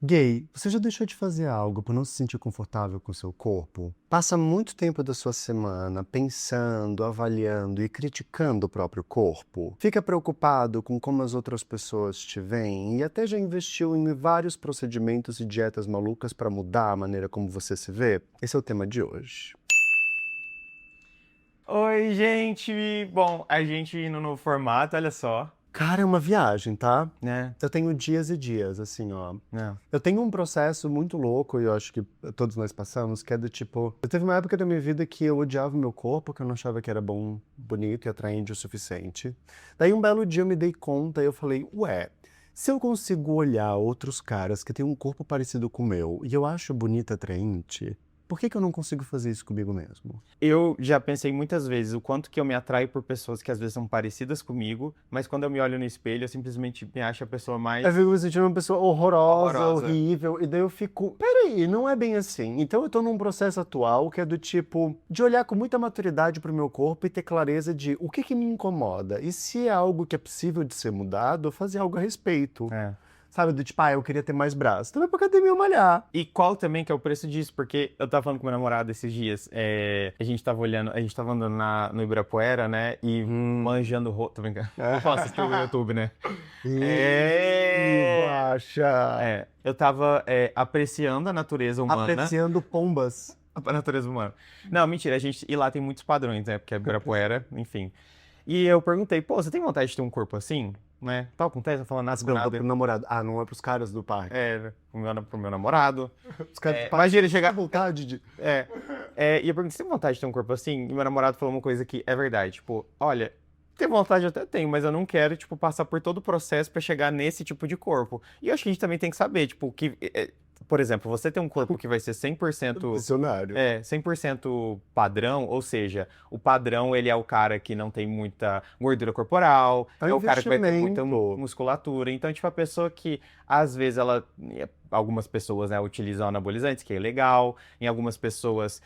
Gay, você já deixou de fazer algo por não se sentir confortável com seu corpo? Passa muito tempo da sua semana pensando, avaliando e criticando o próprio corpo? Fica preocupado com como as outras pessoas te veem e até já investiu em vários procedimentos e dietas malucas para mudar a maneira como você se vê? Esse é o tema de hoje. Oi, gente! Bom, a gente indo no formato, olha só, Cara, é uma viagem, tá? né? Eu tenho dias e dias, assim, ó. Não. Eu tenho um processo muito louco, e eu acho que todos nós passamos, que é do tipo. Eu teve uma época da minha vida que eu odiava o meu corpo, que eu não achava que era bom, bonito e atraente o suficiente. Daí um belo dia eu me dei conta e eu falei, ué, se eu consigo olhar outros caras que têm um corpo parecido com o meu e eu acho bonito e atraente, por que que eu não consigo fazer isso comigo mesmo? Eu já pensei muitas vezes o quanto que eu me atraio por pessoas que às vezes são parecidas comigo, mas quando eu me olho no espelho, eu simplesmente me acho a pessoa Eu mais fico me sentindo uma pessoa horrorosa, horrorosa. horrível, e daí eu fico, peraí, não é bem assim. Então eu tô num processo atual que é do tipo, de olhar com muita maturidade pro meu corpo e ter clareza de o que que me incomoda. E se é algo que é possível de ser mudado, fazer algo a respeito. É. Sabe, do tipo, eu queria ter mais braço. Então vai pra academia malhar. E qual também que é o preço disso? Porque eu tava falando com meu namorado esses dias, a gente tava olhando, a gente tava andando no Ibirapuera, né? E manjando tô brincando. Vou falar assistir o YouTube, né? Ih, É. baixa. Eu tava apreciando a natureza humana. Apreciando pombas. A natureza humana. Não, mentira, e lá tem muitos padrões, né? Porque é Ibirapuera, enfim. E eu perguntei, pô, você tem vontade de ter um corpo assim? Né? Tava com testa, falando nada Você com perguntou pro nada. namorado. Ah, não é pros caras do parque. Pro meu namorado. Os caras do parque Imagina ele têm chegar. vontade de. É, e eu perguntei, você tem vontade de ter um corpo assim? E meu namorado falou uma coisa que é verdade. Tipo, olha, ter vontade eu até tenho, mas eu não quero, tipo, passar por todo o processo pra chegar nesse tipo de corpo. E eu acho que a gente também tem que saber, tipo, por exemplo, você tem um corpo que vai ser 100%. Visionário. 100% padrão, ou seja, o padrão ele é o cara que não tem muita gordura corporal, É um é o cara que vai ter muita investimento. musculatura. Então, tipo, a pessoa que às vezes algumas pessoas, né, utilizam anabolizantes, que é legal. Em algumas pessoas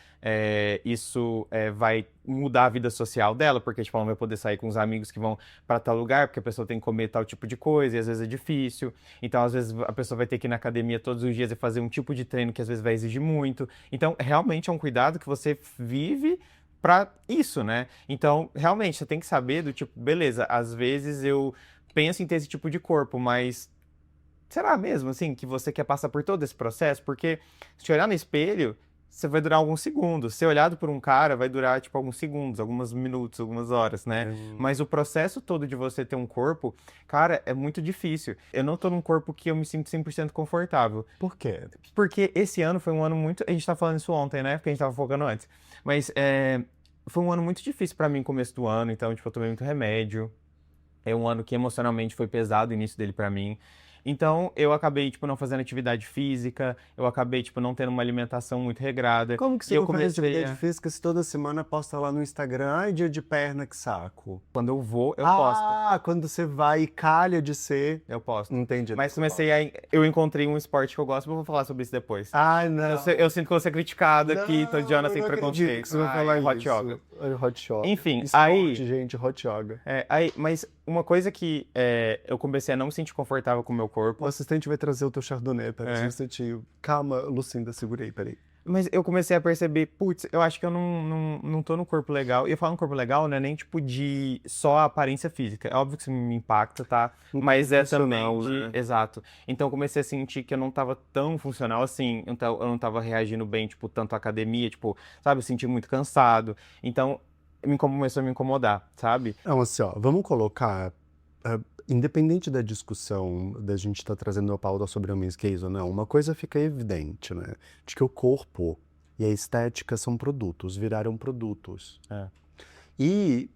isso vai mudar a vida social dela, porque tipo, ela não vai poder sair com os amigos que vão para tal lugar, porque a pessoa tem que comer tal tipo de coisa e às vezes é difícil. Então, às vezes a pessoa vai ter que ir na academia todos os dias e fazer um tipo de treino que às vezes vai exigir muito. Então, realmente é um cuidado que você vive para isso, né? Então, realmente você tem que saber do tipo, beleza, às vezes eu penso em ter esse tipo de corpo, mas será mesmo, assim, que você quer passar por todo esse processo? Porque se olhar no espelho, você vai durar alguns segundos. Ser olhado por um cara vai durar, tipo, alguns segundos, alguns minutos, algumas horas, né? Mas o processo todo de você ter um corpo, cara, é muito difícil. Eu não tô num corpo que eu me sinto 100% confortável. Por quê? Porque esse ano foi um ano muito. A gente tá falando isso ontem, né? Porque a gente tava focando antes. Mas foi um ano muito difícil pra mim, começo do ano. Então, tipo, eu tomei muito remédio. É um ano que emocionalmente foi pesado o início dele pra mim. Então, eu acabei, tipo, não fazendo atividade física, eu acabei, tipo, não tendo uma alimentação muito regrada, Como que e você eu não faz comecei atividade a... física se toda semana posta lá no Instagram? Ai, dia de perna, que saco. Quando eu vou, eu posto. Ah, quando você vai e calha de ser. Eu posto. Não tem dia que Mas você posta. eu encontrei um esporte que eu gosto, mas eu vou falar sobre isso depois. Ai, não. Eu sinto que eu vou ser criticado aqui, tô de Não, ano eu sem não acredito que preconceito. você vai Ai, falar hot isso. yoga. Ai, hot yoga. Enfim, Esporte, gente, hot yoga. mas uma coisa que eu comecei a não me sentir confortável com o meu O corpo. assistente vai trazer o teu chardonnay, peraí, um É. instantinho. Calma, Lucinda, segurei, peraí. Mas eu comecei a perceber, putz, eu acho que eu não tô no corpo legal. E eu falo no corpo legal, não é nem tipo de só a aparência física. É óbvio que isso me impacta, tá? Mas é também Funcional, de. né? Exato. Então eu comecei a sentir que eu não tava tão funcional assim. Então eu não tava reagindo bem, tipo, tanto à academia, tipo, sabe? Eu senti muito cansado. Então começou a me incomodar, sabe? Não, assim, ó, vamos colocar, independente da discussão da gente estar trazendo a pauta sobre homens gays ou não, uma coisa fica evidente, né? De que o corpo e a estética são produtos, viraram produtos. É. E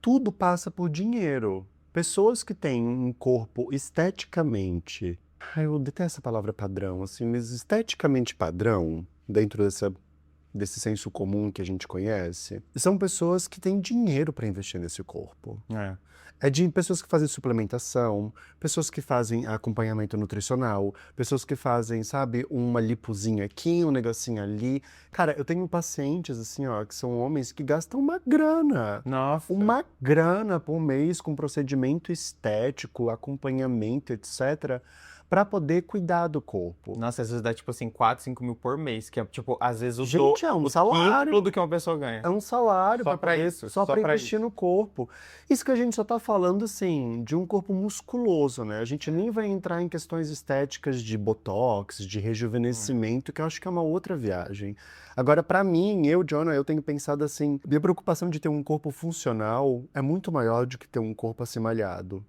tudo passa por dinheiro. Pessoas que têm um corpo esteticamente, eu detesto a palavra padrão, assim, mas esteticamente padrão, dentro desse senso comum que a gente conhece, são pessoas que têm dinheiro para investir nesse corpo. É. É de pessoas que fazem suplementação, pessoas que fazem acompanhamento nutricional, pessoas que fazem, sabe, uma lipozinha aqui, um negocinho ali. Cara, eu tenho pacientes, assim, ó, que são homens que gastam Nossa. uma grana por mês com procedimento estético, acompanhamento, etc. pra poder cuidar do corpo. Nossa, às vezes dá, tipo assim, 4, 5 mil por mês, que é, tipo, às vezes o Gente, é um salário. tudo que uma pessoa ganha. É um salário Só pra poder- isso, só só pra pra investir no corpo. Isso que a gente só tá falando, assim, de um corpo musculoso, né? A gente nem vai entrar em questões estéticas de botox, de rejuvenescimento, que eu acho que é uma outra viagem. Agora, pra mim, Jonah, eu tenho pensado assim, minha preocupação de ter um corpo funcional é muito maior do que ter um corpo assim malhado.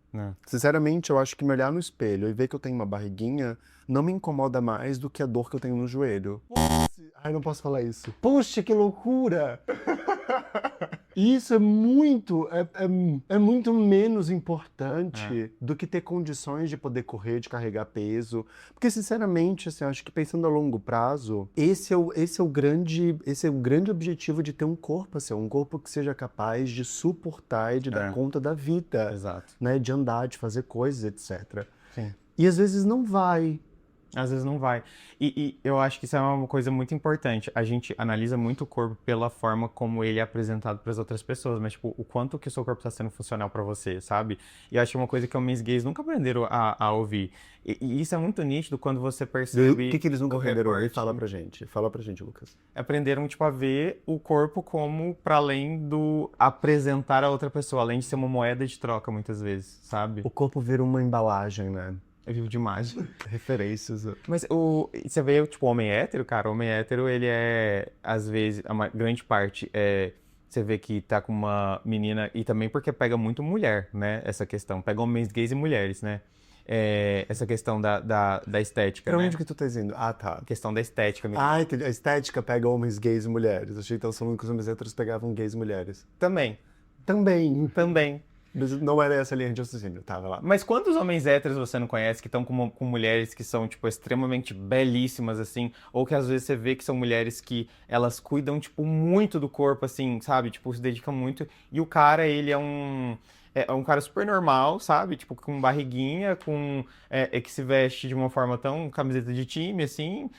Sinceramente, eu acho que me olhar no espelho e ver que eu tenho uma barriguinha não me incomoda mais do que a dor que eu tenho no joelho. Ai, não posso falar isso. Puxa, que loucura! Isso é muito menos importante do que ter condições de poder correr, de carregar peso. Porque, sinceramente, assim, eu acho que pensando a longo prazo, esse é o grande objetivo de ter um corpo, assim, um corpo que seja capaz de suportar e de dar conta da vida. Exato. Né, de andar, de fazer coisas, etc. Sim. E às vezes não vai. Às vezes não vai. E eu acho que isso é uma coisa muito importante. A gente analisa muito o corpo pela forma como ele é apresentado para as outras pessoas, mas, tipo, o quanto que o seu corpo está sendo funcional para você, sabe? E eu acho que é uma coisa que homens gays nunca aprenderam a ouvir. E isso é muito nítido quando você percebe... O que eles nunca aprenderam a ouvir? recorte. Fala pra gente, Lucas. Aprenderam, tipo, a ver o corpo como para além do apresentar a outra pessoa, além de ser uma moeda de troca, muitas vezes, sabe? O corpo vira uma embalagem, né? Eu vivo de imagem. Referências. Mas você vê, tipo, o homem hétero, cara, o homem hétero, ele é, às vezes, uma grande parte, você vê que tá com uma menina, e também porque pega muito mulher, né, essa questão, pega homens gays e mulheres, né, essa questão da estética, Pra né, onde que tu tá dizendo? Ah, tá. a questão da estética mesmo. Ah, entendi. A estética pega homens gays e mulheres. Achei que tava falando que os homens héteros pegavam gays e mulheres. Também. Mas não era essa a linha de raciocínio, tava lá. Mas quantos homens héteros você não conhece que estão com mulheres que são, tipo, extremamente belíssimas, assim, ou que às vezes você vê que são mulheres que elas cuidam, tipo, muito do corpo, assim, sabe? Tipo, se dedicam muito, e o cara, ele é um cara super normal, sabe? Tipo, com barriguinha, que se veste de uma forma tão camiseta de time, assim,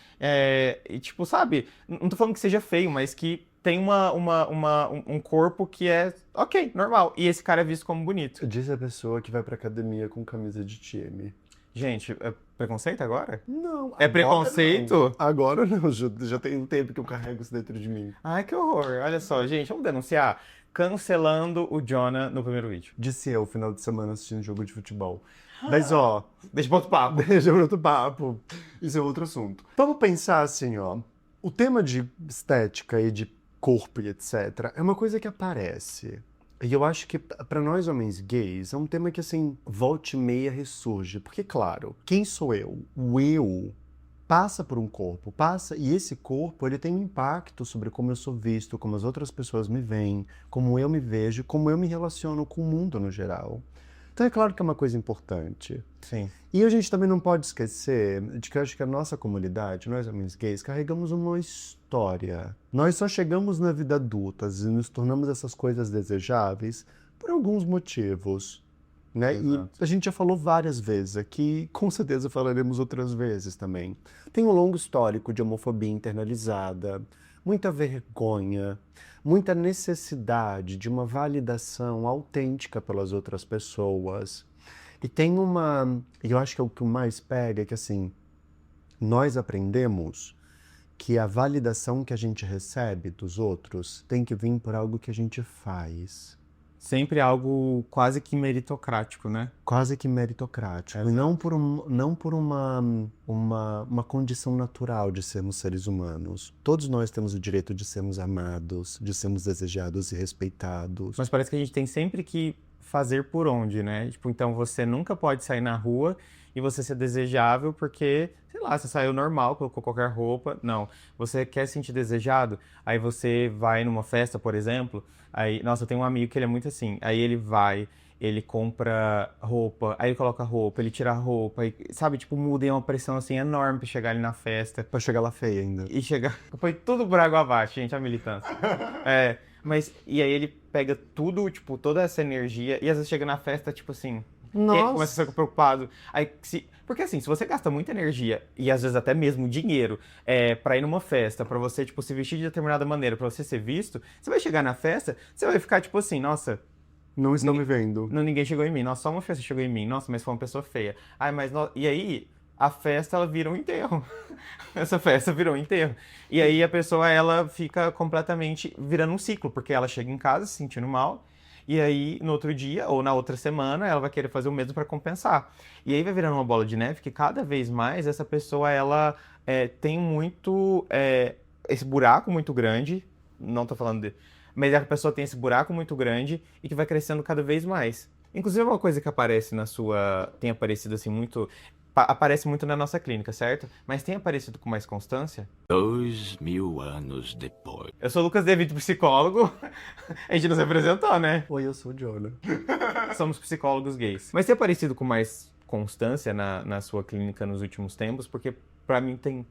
e tipo, sabe? Não tô falando que seja feio, mas que tem um corpo que é ok, normal. E esse cara é visto como bonito. Diz a pessoa que vai pra academia com camisa de time. Gente, é preconceito agora? Não. É preconceito? Agora não. Já tem um tempo que eu carrego isso dentro de mim. Ai, que horror. Olha só, gente, vamos denunciar. Cancelando o Jonah no primeiro vídeo. Disse eu, final de semana assistindo jogo de futebol. Mas, ó... Deixa pra outro papo. Deixa pra outro papo. Isso é outro assunto. Vamos pensar assim, ó. O tema de estética e de corpo e etc. é uma coisa que aparece. E eu acho que pra nós homens gays é um tema que assim, volta e meia ressurge. Porque, claro, quem sou eu? O eu passa por um corpo, e esse corpo ele tem um impacto sobre como eu sou visto, como as outras pessoas me veem, como eu me vejo, como eu me relaciono com o mundo no geral. Então é claro que é uma coisa importante. Sim. E a gente também não pode esquecer de que eu acho que a nossa comunidade, nós homens gays, carregamos uma história. Nós só chegamos na vida adulta e nos tornamos essas coisas desejáveis por alguns motivos. Né? E a gente já falou várias vezes aqui, com certeza falaremos outras vezes também. Tem um longo histórico de homofobia internalizada, muita vergonha, muita necessidade de uma validação autêntica pelas outras pessoas. E eu acho que é o que mais pega, é que assim, nós aprendemos que a validação que a gente recebe dos outros tem que vir por algo que a gente faz. Sempre algo quase que meritocrático, né? Quase que meritocrático. E não por uma condição natural de sermos seres humanos. Todos nós temos o direito de sermos amados, de sermos desejados e respeitados. Mas parece que a gente tem sempre que fazer por onde, né? Tipo, então você nunca pode sair na rua e você ser desejável porque, sei lá, você saiu normal, colocou qualquer roupa. Não. Você quer se sentir desejado? Aí você vai numa festa, por exemplo. Aí, nossa, eu tenho um amigo que ele é muito assim. Aí ele vai, ele compra roupa, aí ele coloca roupa, ele tira a roupa, e, sabe? Tipo, muda e é uma pressão assim enorme pra chegar ali na festa. Pra chegar lá feia ainda. E chegar. Foi tudo por água abaixo, gente, a militância. Mas, e aí ele pega tudo, tipo, toda essa energia, e às vezes chega na festa, tipo assim. Nossa. Começa a ficar preocupado. Aí, porque assim, se você gasta muita energia, e às vezes até mesmo dinheiro, pra ir numa festa, pra você, tipo, se vestir de determinada maneira, pra você ser visto, você vai chegar na festa, você vai ficar, tipo assim, nossa. Não estão me vendo. Ninguém chegou em mim. Nossa, só uma festa chegou em mim. Nossa, mas foi uma pessoa feia. Ai, mas. E aí, a festa ela vira um enterro. Essa festa virou um enterro. E aí a pessoa ela fica completamente virando um ciclo, porque ela chega em casa se sentindo mal, e aí no outro dia ou na outra semana ela vai querer fazer o mesmo para compensar. E aí vai virando uma bola de neve que cada vez mais essa pessoa ela tem muito esse buraco muito grande, não tô falando de, mas a pessoa tem esse buraco muito grande e que vai crescendo cada vez mais. Inclusive, uma coisa que aparece na sua. Tem aparecido assim muito. Aparece muito na nossa clínica, certo? Mas tem aparecido com mais constância? 2000 anos depois. Eu sou o Lucas Devido, psicólogo. A gente nos representou, né? Oi, eu sou o Jonah. Somos psicólogos gays. Mas tem aparecido com mais constância na sua clínica nos últimos tempos? Porque pra mim tem.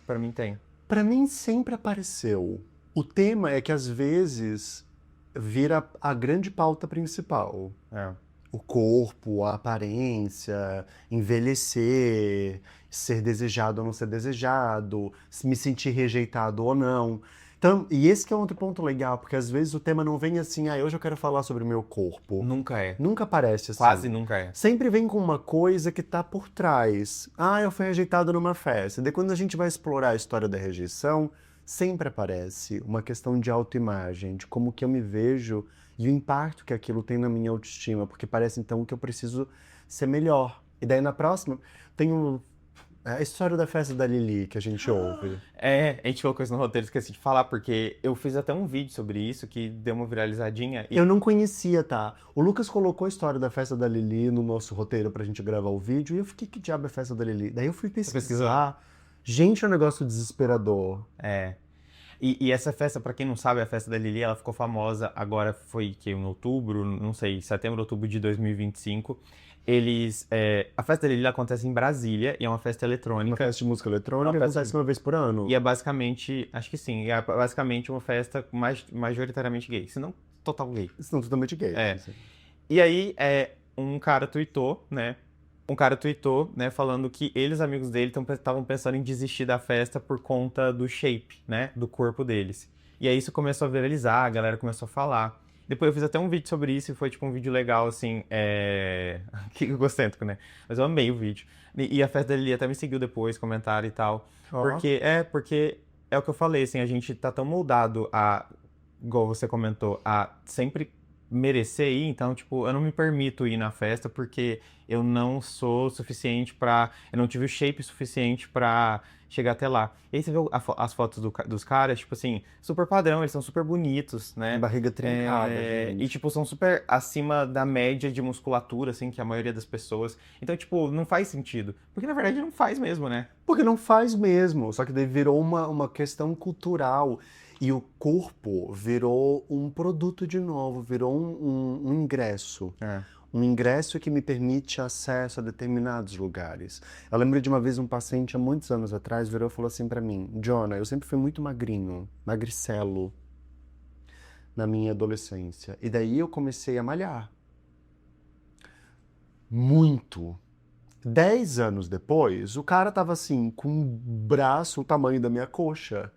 Pra mim tem. Pra mim sempre apareceu. O tema é que às vezes vira a grande pauta principal. É. O corpo, a aparência, envelhecer, ser desejado ou não ser desejado, me sentir rejeitado ou não. Então, e esse que é outro ponto legal, porque às vezes o tema não vem assim, hoje eu quero falar sobre o meu corpo. Nunca é. Nunca aparece assim. Quase nunca é. Sempre vem com uma coisa que tá por trás. Eu fui rejeitado numa festa. Daí quando a gente vai explorar a história da rejeição, sempre aparece uma questão de autoimagem, de como que eu me vejo e o impacto que aquilo tem na minha autoestima, porque parece então que eu preciso ser melhor. E daí na próxima tem a história da festa da Lili que a gente ouve. A gente colocou isso no roteiro, esqueci de falar, porque eu fiz até um vídeo sobre isso que deu uma viralizadinha. Eu não conhecia, tá? O Lucas colocou a história da festa da Lili no nosso roteiro pra gente gravar o vídeo e eu fiquei, que diabo é a festa da Lili? Daí eu fui pesquisar. Gente, é um negócio desesperador. É. E essa festa, pra quem não sabe, a festa da Lili, ela ficou famosa agora, foi que em outubro, não sei, setembro, outubro de 2025. A festa da Lili acontece em Brasília e é uma festa Uma eletrônica. festa de música eletrônica Uma festa- acontece uma vez por ano. E é basicamente, acho que sim, é basicamente uma festa majoritariamente gay, se não total gay. São totalmente gays. É. Assim. E aí, um cara tweetou, né? Falando que eles, amigos dele, estavam pensando em desistir da festa por conta do shape, né? Do corpo deles. E aí isso começou a viralizar, a galera começou a falar. Depois eu fiz até um vídeo sobre isso e foi tipo um vídeo legal, assim, que egocêntrico, né? Mas eu amei o vídeo. E a festa dele até me seguiu depois, comentário e tal. Ó. Porque é o que eu falei, assim, a gente tá tão moldado igual você comentou, a sempre merecer ir, então, tipo, eu não me permito ir na festa porque eu não sou suficiente eu não tive o shape suficiente pra chegar até lá. E aí você vê as fotos dos caras, tipo assim, super padrão, eles são super bonitos, né? Barriga trincada, E, gente. tipo, são super acima da média de musculatura, assim, que a maioria das pessoas. Então, tipo, não faz sentido. Porque, na verdade, não faz mesmo, né? Porque não faz mesmo, só que daí virou uma questão cultural. E o corpo virou um produto de novo, virou um ingresso. É. Um ingresso que me permite acesso a determinados lugares. Eu lembro de uma vez um paciente, há muitos anos atrás, virou e falou assim pra mim: Jonah, eu sempre fui muito magrinho, magricelo, na minha adolescência. E daí eu comecei a malhar. Muito. 10 anos depois, o cara tava assim, com um braço o tamanho da minha coxa.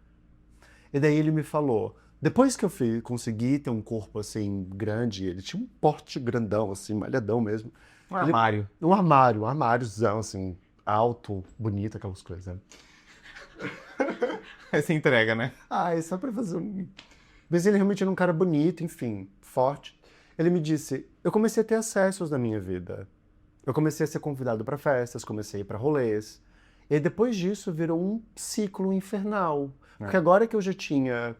E daí ele me falou, depois que eu consegui ter um corpo assim grande, ele tinha um porte grandão, assim, malhadão mesmo. Um armário. Um armáriozão, assim, alto, bonito, aquelas coisas. Né? Essa entrega, né? É só pra fazer um... Mas ele realmente era um cara bonito, enfim, forte. Ele me disse, eu comecei a ter acessos na minha vida. Eu comecei a ser convidado pra festas, comecei a ir pra rolês. E aí, depois disso virou um ciclo infernal. Porque agora que eu já tinha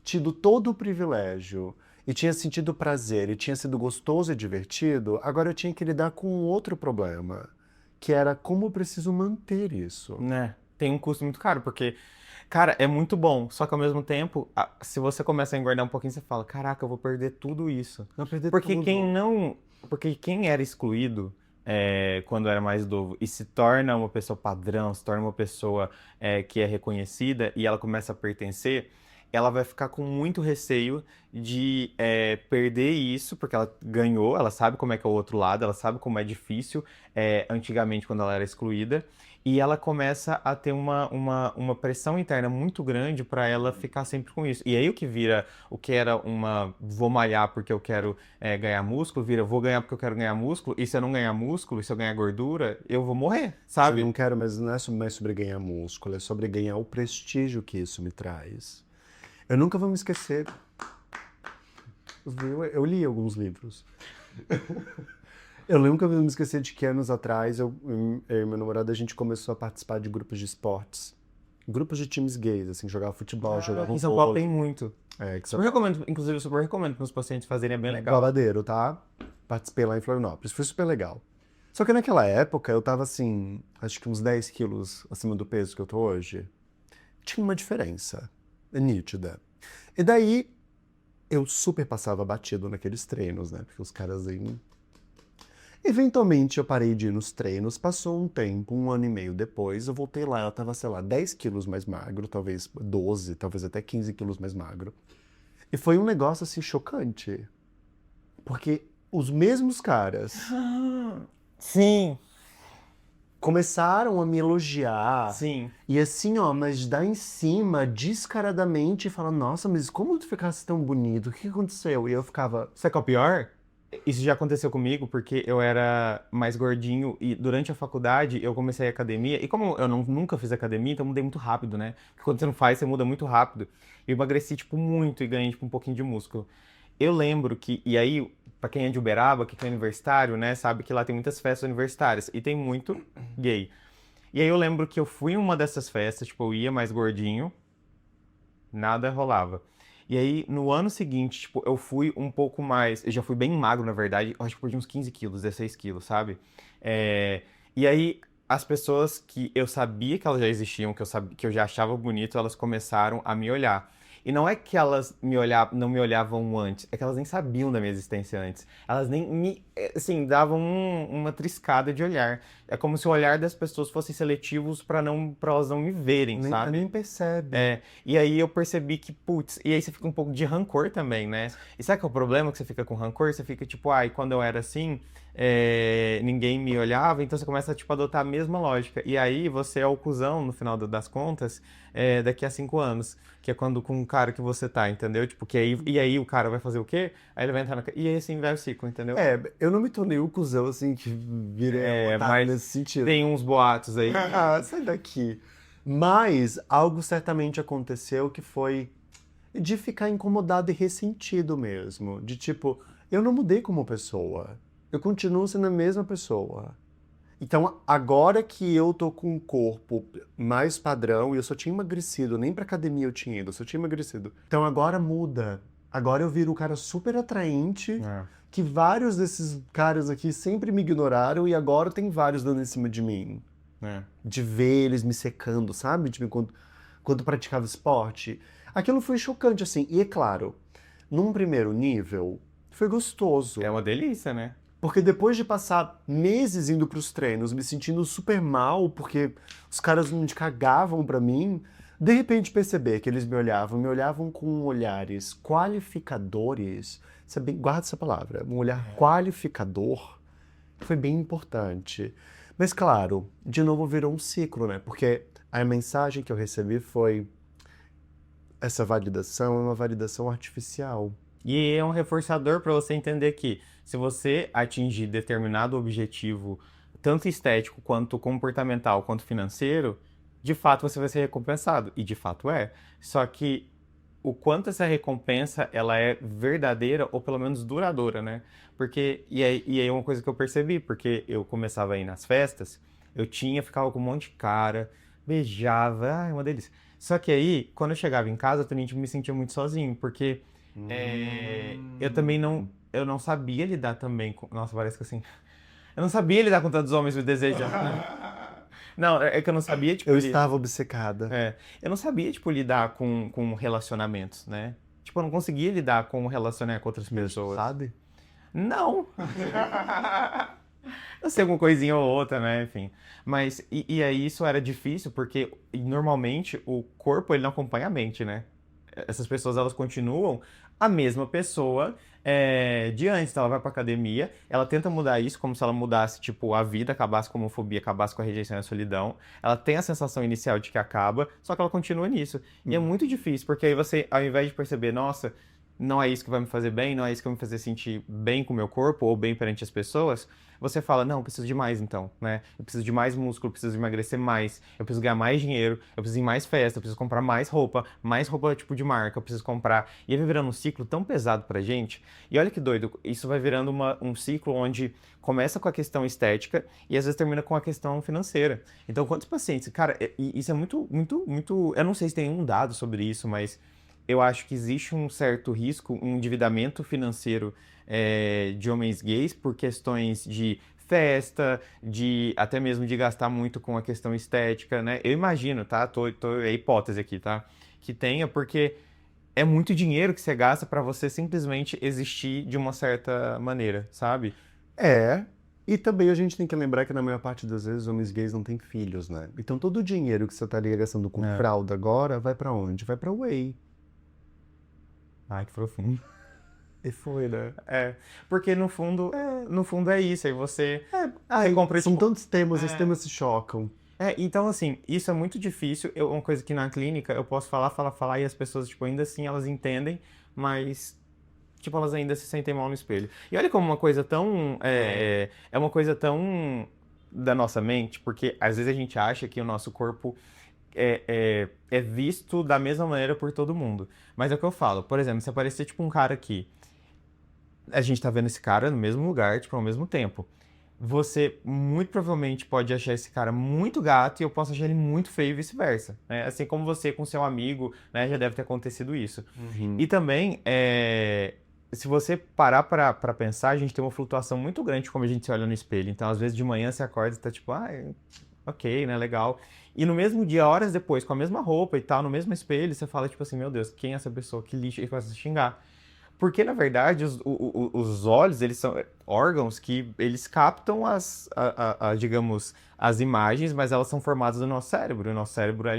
tido todo o privilégio e tinha sentido prazer e tinha sido gostoso e divertido, agora eu tinha que lidar com um outro problema, que era como eu preciso manter isso. Né? Tem um custo muito caro, porque, cara, é muito bom, só que ao mesmo tempo, se você começa a engordar um pouquinho, você fala, caraca, eu vou perder tudo isso. Não perder Porque tudo. porque quem era excluído quando era mais novo e se torna uma pessoa padrão, se torna uma pessoa que é reconhecida e ela começa a pertencer, ela vai ficar com muito receio de perder isso, porque ela ganhou, ela sabe como é que é o outro lado, ela sabe como é difícil antigamente quando ela era excluída, e ela começa a ter uma pressão interna muito grande para ela ficar sempre com isso. E aí o que era vou malhar porque eu quero ganhar músculo, vira vou ganhar porque eu quero ganhar músculo, e se eu não ganhar músculo, e se eu ganhar gordura, eu vou morrer, Eu sabe? não quero, mas não é mais sobre ganhar músculo, é sobre ganhar o prestígio que isso me traz. Eu nunca vou me esquecer. Eu li alguns livros. Eu nunca vou me esquecer de que anos atrás eu e meu namorado a gente começou a participar de grupos de esportes. Grupos de times gays, assim, jogava futebol, jogava Em São Paulo vôlei. tem muito. Que Super recomendo, inclusive, super recomendo para os pacientes fazerem, é bem legal. Babadeiro, tá? Participei lá em Florianópolis, foi super legal. Só que naquela época eu tava assim, acho que uns 10 quilos acima do peso que eu tô hoje. Tinha uma diferença nítida. E daí eu super passava batido naqueles treinos, né? Porque os caras aí. Eventualmente eu parei de ir nos treinos, passou um tempo, 1 ano e meio depois, eu voltei lá, ela tava, sei lá, 10 quilos mais magro, talvez 12, talvez até 15 quilos mais magro. E foi um negócio assim chocante. Porque os mesmos caras Sim, começaram a me elogiar. sim. E assim, ó, mas dá em cima, descaradamente, e fala, nossa, mas como tu ficasse tão bonito? O que aconteceu? E eu ficava, Sabe qual é o pior? Isso já aconteceu comigo porque eu era mais gordinho e durante a faculdade eu comecei a academia. E como eu nunca fiz academia, então eu mudei muito rápido, né? Porque quando você não faz, você muda muito rápido. Eu emagreci, tipo, muito e ganhei, tipo, um pouquinho de músculo. Eu lembro que, e aí, pra quem é de Uberaba, que é universitário, né, sabe que lá tem muitas festas universitárias e tem muito gay. E aí eu lembro que eu fui em uma dessas festas, tipo, eu ia mais gordinho, nada rolava. E aí, no ano seguinte, tipo, eu fui um pouco mais. Eu já fui bem magro, na verdade. Eu acho que perdi uns 15 quilos, 16 quilos, sabe? E aí, as pessoas que eu sabia que elas já existiam, que eu já achava bonito, elas começaram a me olhar. E não é que elas não me olhavam antes, é que elas nem sabiam da minha existência antes. Elas nem me, assim, davam uma triscada de olhar. É como se o olhar das pessoas fossem seletivos para elas não me verem, sabe? nem percebe. E aí eu percebi que, putz, e aí você fica um pouco de rancor também, né? E sabe qual é o problema que você fica com rancor? Você fica tipo, ai, quando eu era assim, ninguém me olhava, então você começa tipo, a adotar a mesma lógica. E aí você é o cuzão, no final das contas, daqui a 5 anos, que é quando com o cara que você tá, entendeu? Tipo, e aí o cara vai fazer o quê? Aí ele vai entrar E aí assim vai o ciclo, entendeu? Eu não me tornei o cuzão, assim, que virei otário Mas nesse sentido. tem uns boatos aí. Ah, sai daqui. Mas algo certamente aconteceu que foi de ficar incomodado e ressentido mesmo. De tipo, eu não mudei como pessoa. Eu continuo sendo a mesma pessoa. Então, agora que eu tô com um corpo mais padrão, e eu só tinha emagrecido, nem pra academia eu tinha ido, eu só tinha emagrecido. Então agora muda. Agora eu viro um cara super atraente, que vários desses caras aqui sempre me ignoraram, e agora tem vários dando em cima de mim. De ver eles me secando, sabe? Tipo, quando praticava esporte. Aquilo foi chocante, assim. E é claro, num primeiro nível, foi gostoso. É uma delícia, né? Porque depois de passar meses indo pros treinos, me sentindo super mal, porque os caras não cagavam pra mim, de repente perceber que eles me olhavam com olhares qualificadores. Guarda essa palavra, um olhar qualificador foi bem importante. Mas claro, de novo virou um ciclo, né? Porque a mensagem que eu recebi foi: essa validação é uma validação artificial. E é um reforçador para você entender que se você atingir determinado objetivo, tanto estético quanto comportamental, quanto financeiro, de fato você vai ser recompensado. E de fato é. Só que o quanto essa recompensa ela é verdadeira ou pelo menos duradoura, né? Porque, e aí é uma coisa que eu percebi, porque eu começava a ir nas festas, ficava com um monte de cara, beijava, é uma delícia. Só que aí, quando eu chegava em casa, eu também me sentia muito sozinho, porque eu também eu não sabia lidar também com... Nossa, parece que assim... Eu não sabia lidar com tantos homens me desejando. Não, é que eu não sabia, tipo... Eu estava obcecada. Eu não sabia, tipo, lidar com relacionamentos, né? Tipo, eu não conseguia lidar com relacionar com outras pessoas. Sabe? Não! Eu sei alguma coisinha ou outra, né? Enfim. Mas, e aí isso era difícil porque, normalmente, o corpo, ele não acompanha a mente, né? essas pessoas, elas continuam a mesma pessoa de antes. Então, ela vai pra academia, ela tenta mudar isso como se ela mudasse, tipo, a vida, acabasse com a homofobia, acabasse com a rejeição e a solidão. Ela tem a sensação inicial de que acaba, só que ela continua nisso. E é muito difícil, porque aí você, ao invés de perceber, nossa, não é isso que vai me fazer bem, não é isso que vai me fazer sentir bem com o meu corpo ou bem perante as pessoas, você fala, não, eu preciso de mais então, né? Eu preciso de mais músculo, eu preciso emagrecer mais, eu preciso ganhar mais dinheiro, eu preciso ir em mais festa, eu preciso comprar mais roupa tipo de marca, eu preciso comprar. E aí vai virando um ciclo tão pesado pra gente. E olha que doido, isso vai virando um ciclo onde começa com a questão estética e às vezes termina com a questão financeira. Então, quantos pacientes? Cara, isso é muito. Eu não sei se tem um dado sobre isso, mas eu acho que existe um certo risco, um endividamento financeiro de homens gays por questões de festa, de até mesmo de gastar muito com a questão estética, né? Eu imagino, tá? É hipótese aqui, tá? Que tenha, porque é muito dinheiro que você gasta para você simplesmente existir de uma certa maneira, sabe? E também a gente tem que lembrar que na maior parte das vezes homens gays não têm filhos, né? Então todo o dinheiro que você tá gastando com fralda agora vai pra onde? Vai pra whey. Ai, que profundo. E foi, né? Porque no fundo é isso. Aí você compra, São tipo, tantos temas, os temas se chocam. então, assim, isso é muito difícil. Uma coisa que na clínica eu posso falar, e as pessoas, tipo, ainda assim elas entendem, mas, tipo, elas ainda se sentem mal no espelho. E olha como uma coisa tão. É uma coisa tão da nossa mente, porque às vezes a gente acha que o nosso corpo é visto da mesma maneira por todo mundo. Mas é o que eu falo, por exemplo, se aparecer, tipo, um cara aqui, a gente tá vendo esse cara no mesmo lugar, tipo, ao mesmo tempo. Você muito provavelmente pode achar esse cara muito gato e eu posso achar ele muito feio e vice-versa, né? Assim como você com seu amigo, né? Já deve ter acontecido isso. E também, se você parar pra pensar, a gente tem uma flutuação muito grande de como a gente se olha no espelho. Então, às vezes de manhã você acorda e tá tipo, ok, né? Legal. E no mesmo dia, horas depois, com a mesma roupa e tal, no mesmo espelho, você fala tipo assim, meu Deus, quem é essa pessoa? Que lixo, e começa a xingar. Porque, na verdade, os olhos, eles são órgãos que eles captam digamos, as imagens, mas elas são formadas do nosso cérebro. E o nosso cérebro é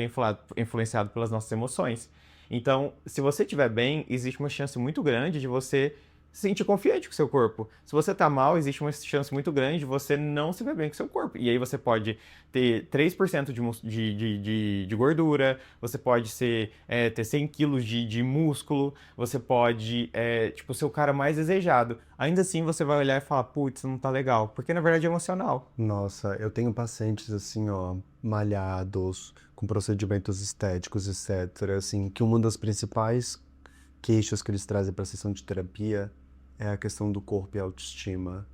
influenciado pelas nossas emoções. Então, se você estiver bem, existe uma chance muito grande de você se sentir confiante com o seu corpo. Se você tá mal, existe uma chance muito grande de você não se ver bem com o seu corpo. E aí você pode ter 3% de gordura, você pode ter 100 quilos de músculo, você pode, tipo, ser o cara mais desejado. Ainda assim, você vai olhar e falar, putz, não tá legal. Porque, na verdade, é emocional. Nossa, eu tenho pacientes assim, ó, malhados, com procedimentos estéticos, etc. Assim, que uma das principais queixas que eles trazem para a sessão de terapia é a questão do corpo e autoestima.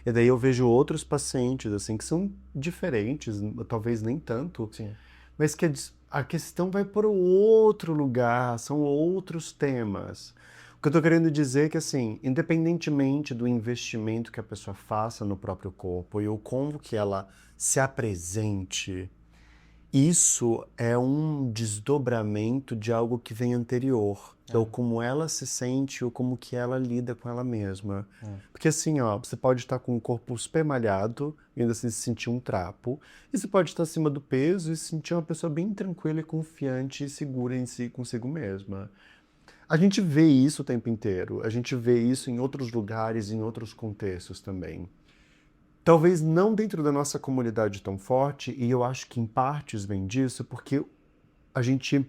E daí eu vejo outros pacientes, assim, que são diferentes, talvez nem tanto, Sim. mas que a questão vai para outro lugar, são outros temas. O que eu tô querendo dizer é que, assim, independentemente do investimento que a pessoa faça no próprio corpo e o como que ela se apresente, isso é um desdobramento de algo que vem anterior. Então, como ela se sente ou como que ela lida com ela mesma. Porque assim, ó, você pode estar com o corpo super malhado e ainda assim se sentir um trapo. E você pode estar acima do peso e se sentir uma pessoa bem tranquila e confiante e segura em si, consigo mesma. A gente vê isso o tempo inteiro. A gente vê isso em outros lugares, em outros contextos também. Talvez não dentro da nossa comunidade tão forte, e eu acho que em partes vem disso, porque a gente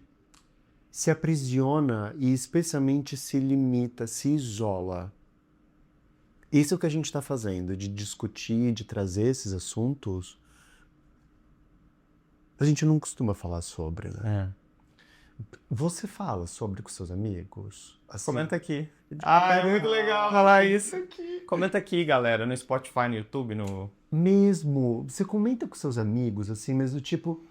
se aprisiona e especialmente se limita, se isola. Isso é o que a gente está fazendo, de discutir, de trazer esses assuntos. A gente não costuma falar sobre, né? Você fala sobre com seus amigos? Assim, Comenta aqui. É muito legal falar isso. Comenta aqui, galera, no Spotify, no YouTube, no... mesmo, você comenta com seus amigos, assim, mas do tipo,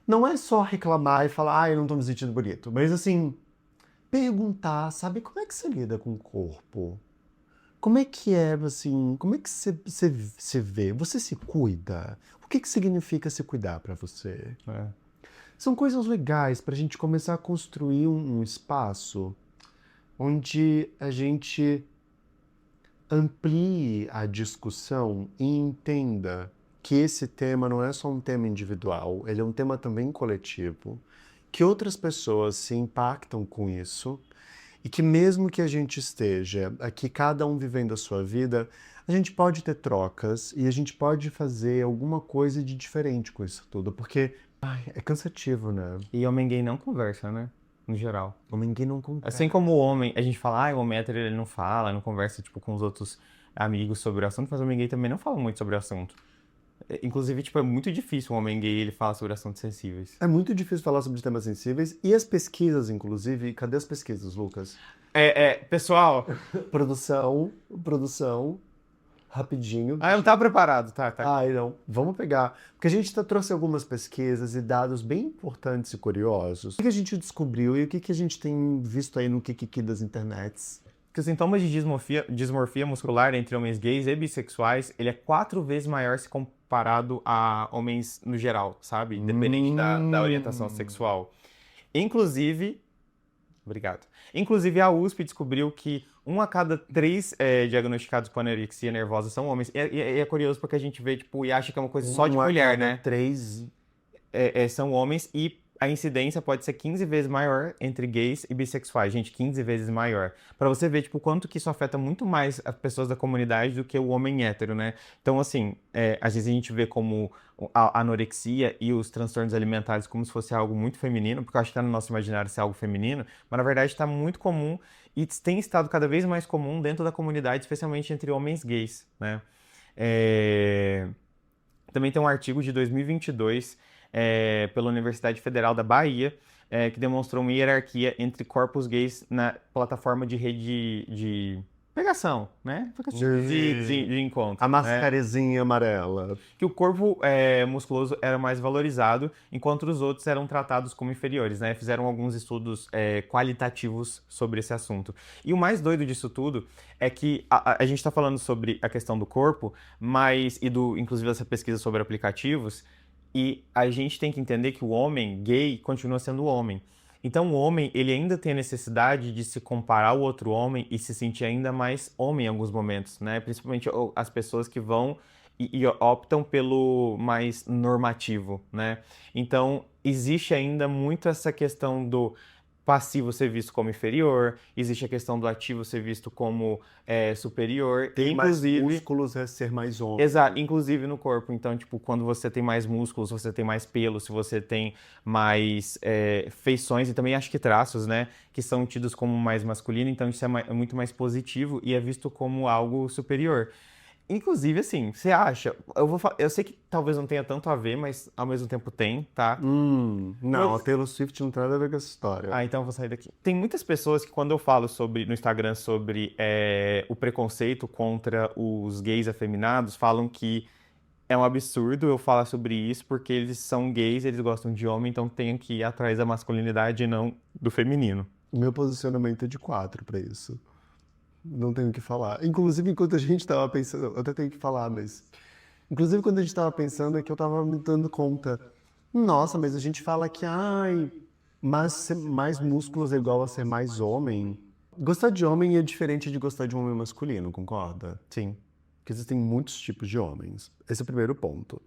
não é só reclamar e falar, eu não tô me sentindo bonito, mas assim, perguntar, sabe, como é que você lida com o corpo? Como é que é, assim, como é que você vê? Você se cuida? O que significa se cuidar pra você? São coisas legais pra gente começar a construir um espaço onde a gente amplie a discussão e entenda que esse tema não é só um tema individual, ele é um tema também coletivo, que outras pessoas se impactam com isso e que mesmo que a gente esteja aqui, cada um vivendo a sua vida, a gente pode ter trocas e a gente pode fazer alguma coisa de diferente com isso tudo, porque é cansativo, né? E homem gay não conversa, né? No geral. Ninguém não conversa. Assim como o homem, a gente fala, o homem hétero ele não fala, não conversa tipo com os outros amigos sobre o assunto, mas o homem gay também não fala muito sobre o assunto. Inclusive, tipo, é muito difícil um homem gay ele falar sobre assuntos sensíveis. É muito difícil falar sobre temas sensíveis e as pesquisas, inclusive, cadê as pesquisas, Lucas? Pessoal, Produção, rapidinho. eu não tava preparado, tá. Ai, não. Vamos pegar. Porque a gente trouxe algumas pesquisas e dados bem importantes e curiosos. O que a gente descobriu e o que a gente tem visto aí no Kikiki das internets? Que os sintomas de dismorfia muscular entre homens gays e bissexuais, ele é 4 vezes maior se comparado a homens no geral, sabe? Independente da orientação sexual. Inclusive, obrigado. Inclusive, a USP descobriu que 1 a cada 3 diagnosticados com anorexia nervosa são homens. E é curioso porque a gente vê, tipo, e acha que é uma coisa só de mulher, né? 3. São homens e a incidência pode ser 15 vezes maior entre gays e bissexuais. Gente, 15 vezes maior. Pra você ver, tipo, quanto que isso afeta muito mais as pessoas da comunidade do que o homem hétero, né? Então, assim, às vezes a gente vê como a anorexia e os transtornos alimentares como se fosse algo muito feminino, porque eu acho que tá no nosso imaginário ser algo feminino, mas na verdade está muito comum e tem estado cada vez mais comum dentro da comunidade, especialmente entre homens gays, né? Também tem um artigo de 2022 pela Universidade Federal da Bahia, que demonstrou uma hierarquia entre corpos gays na plataforma de rede de pegação, né? De encontro. A mascarezinha amarela. Que o corpo musculoso era mais valorizado, enquanto os outros eram tratados como inferiores, né? Fizeram alguns estudos qualitativos sobre esse assunto. E o mais doido disso tudo é que a gente está falando sobre a questão do corpo, inclusive essa pesquisa sobre aplicativos, e a gente tem que entender que o homem gay continua sendo homem. Então o homem, ele ainda tem a necessidade de se comparar ao outro homem e se sentir ainda mais homem em alguns momentos, né? Principalmente as pessoas que vão e optam pelo mais normativo, né? Então existe ainda muito essa questão do passivo ser visto como inferior, existe a questão do ativo ser visto como superior. Tem mais músculos é ser mais homem. Exato, inclusive no corpo. Então, tipo, quando você tem mais músculos, você tem mais pelo, se você tem mais feições e também acho que traços, né, que são tidos como mais masculino, então isso é muito mais positivo e é visto como algo superior. Inclusive, assim, você acha... Eu sei que talvez não tenha tanto a ver, mas ao mesmo tempo tem, tá? Não, a Taylor Swift não tem nada a ver com essa história. Então eu vou sair daqui. Tem muitas pessoas que quando eu falo no Instagram sobre o preconceito contra os gays afeminados, falam que é um absurdo eu falar sobre isso, porque eles são gays, eles gostam de homem, então tem que ir atrás da masculinidade e não do feminino. O meu posicionamento é de 4 pra isso. Não tenho o que falar. Inclusive, enquanto a gente tava pensando... Eu até tenho que falar, mas... Inclusive, quando a gente tava pensando, é que eu tava me dando conta. Nossa, mas a gente fala que, mas ser mais músculos é igual a ser mais homem. Gostar de homem é diferente de gostar de um homem masculino, concorda? Sim. Porque existem muitos tipos de homens. Esse é o primeiro ponto.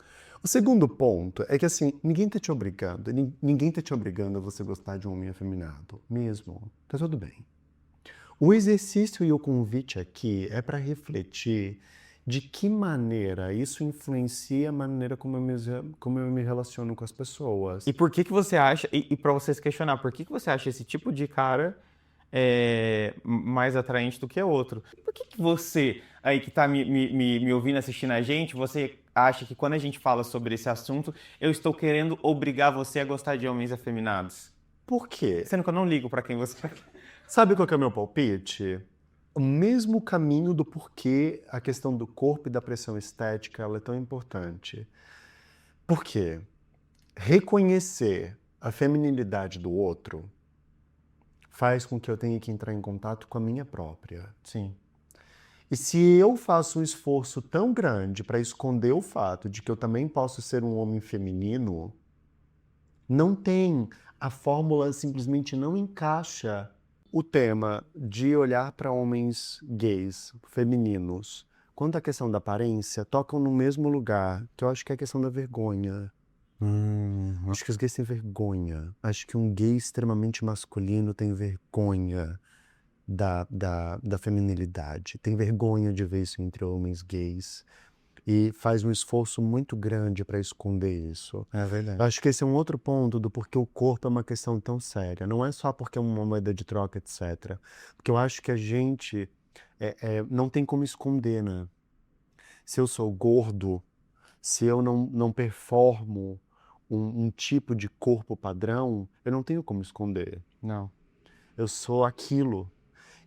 O segundo ponto é que, assim, ninguém tá te obrigando a você gostar de um homem afeminado. Mesmo. Tá tudo bem. O exercício e o convite aqui é para refletir de que maneira isso influencia a maneira como eu me relaciono com as pessoas. E por que você acha, e para vocês questionar, por que você acha esse tipo de cara mais atraente do que outro? Por que você, aí que tá me ouvindo, assistindo a gente, você acha que quando a gente fala sobre esse assunto, eu estou querendo obrigar você a gostar de homens afeminados? Por quê? Sendo que eu não ligo para quem você... Sabe qual que é o meu palpite? O mesmo caminho do porquê a questão do corpo e da pressão estética ela é tão importante. Por quê? Reconhecer a feminilidade do outro faz com que eu tenha que entrar em contato com a minha própria. Sim. E se eu faço um esforço tão grande para esconder o fato de que eu também posso ser um homem feminino, não tem, a fórmula simplesmente não encaixa. O tema de olhar para homens gays, femininos, quanto à questão da aparência, tocam no mesmo lugar, que eu acho que é a questão da vergonha. Acho que os gays têm vergonha. Acho que um gay extremamente masculino tem vergonha da feminilidade. Tem vergonha de ver isso entre homens gays. E faz um esforço muito grande para esconder isso. É verdade. Eu acho que esse é um outro ponto do porquê o corpo é uma questão tão séria. Não é só porque é uma moeda de troca, etc. Porque eu acho que a gente não tem como esconder, né? Se eu sou gordo, se eu não performo um tipo de corpo padrão, eu não tenho como esconder. Não. Eu sou aquilo.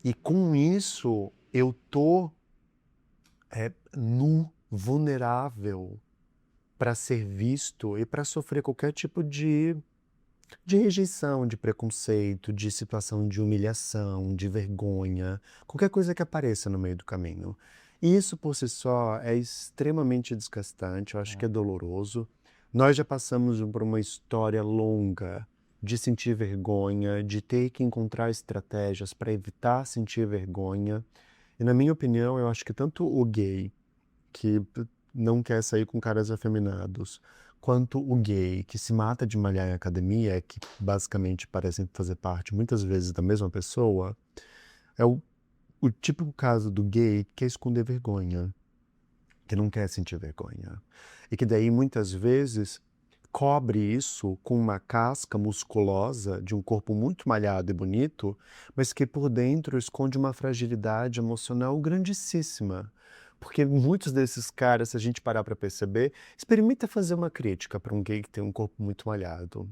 E com isso, eu tô nu, vulnerável para ser visto e para sofrer qualquer tipo de rejeição, de preconceito, de situação de humilhação, de vergonha, qualquer coisa que apareça no meio do caminho. E isso por si só é extremamente desgastante, eu acho que é doloroso. Nós já passamos por uma história longa de sentir vergonha, de ter que encontrar estratégias para evitar sentir vergonha. E na minha opinião, eu acho que tanto o gay que não quer sair com caras afeminados, quanto o gay que se mata de malhar em academia, que basicamente parecem fazer parte muitas vezes da mesma pessoa, é o típico caso do gay que quer esconder vergonha, que não quer sentir vergonha. E que daí muitas vezes cobre isso com uma casca musculosa de um corpo muito malhado e bonito, mas que por dentro esconde uma fragilidade emocional grandíssima. Porque muitos desses caras, se a gente parar para perceber, experimenta fazer uma crítica para um gay que tem um corpo muito malhado.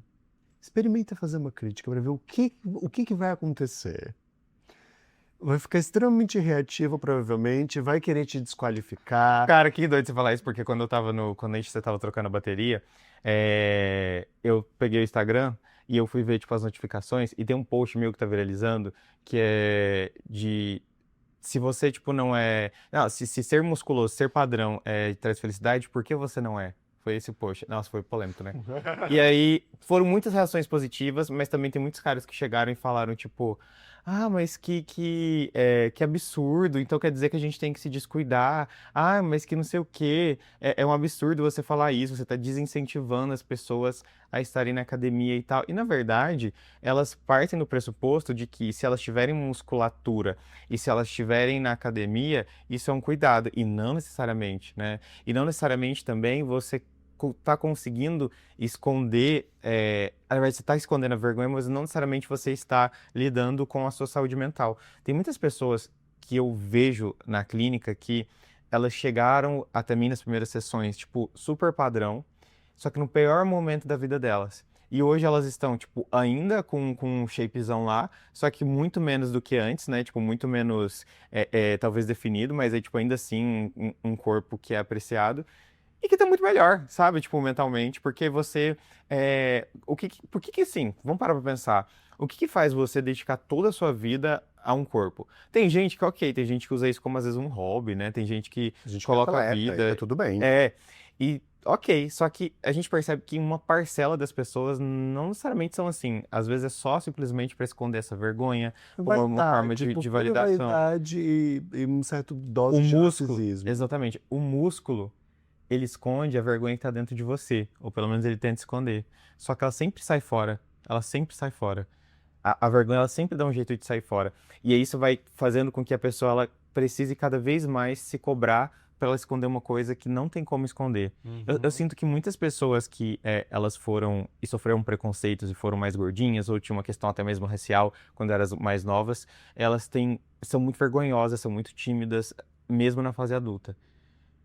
Experimenta fazer uma crítica para ver o que vai acontecer. Vai ficar extremamente reativo, provavelmente, vai querer te desqualificar. Cara, que doido você falar isso, porque quando eu tava você tava trocando a bateria, eu peguei o Instagram e eu fui ver, tipo, as notificações e tem um post meu que tá viralizando que é de se você, tipo, não é... Não, se ser musculoso, ser padrão traz felicidade, por que você não é? Foi esse o post. Nossa, foi polêmico, né? E aí, foram muitas reações positivas, mas também tem muitos caras que chegaram e falaram, tipo, ah, mas que absurdo, então quer dizer que a gente tem que se descuidar. Ah, mas que não sei o quê. É um absurdo você falar isso, você tá desincentivando as pessoas a estarem na academia e tal. E, na verdade, elas partem do pressuposto de que se elas tiverem musculatura e se elas estiverem na academia, isso é um cuidado, e não necessariamente, né? E não necessariamente também você tá conseguindo esconder, na verdade você está escondendo a vergonha, mas não necessariamente você está lidando com a sua saúde mental. Tem muitas pessoas que eu vejo na clínica que elas chegaram até mim nas primeiras sessões, tipo, super padrão, só que no pior momento da vida delas. E hoje elas estão, tipo, ainda com um shapezão lá, só que muito menos do que antes, né? Tipo, muito menos, talvez definido, mas é, tipo, ainda assim, um corpo que é apreciado. E que tá muito melhor, sabe? Tipo, mentalmente, porque você. Por que assim? Vamos parar pra pensar. O que faz você dedicar toda a sua vida a um corpo? Tem gente que, ok, tem gente que usa isso como às vezes um hobby, né? Tem gente que A gente coloca a atleta, e tá vida. tudo bem. E ok, só que a gente percebe que uma parcela das pessoas não necessariamente são assim. Às vezes é só simplesmente pra esconder essa vergonha, ou uma forma Vaidade, de por pura validação. vaidade e um certo O dose de músculo, narcisismo. exatamente, o músculo ele esconde a vergonha que tá dentro de você, ou pelo menos ele tenta esconder. Só que ela sempre sai fora. Ela sempre sai fora. A vergonha ela sempre dá um jeito de sair fora. E aí isso vai fazendo com que a pessoa ela precise cada vez mais se cobrar para ela esconder uma coisa que não tem como esconder. Eu sinto que muitas pessoas que elas foram e sofreram preconceitos e foram mais gordinhas, ou tinham uma questão até mesmo racial quando eram mais novas, são muito vergonhosas, são muito tímidas, mesmo na fase adulta.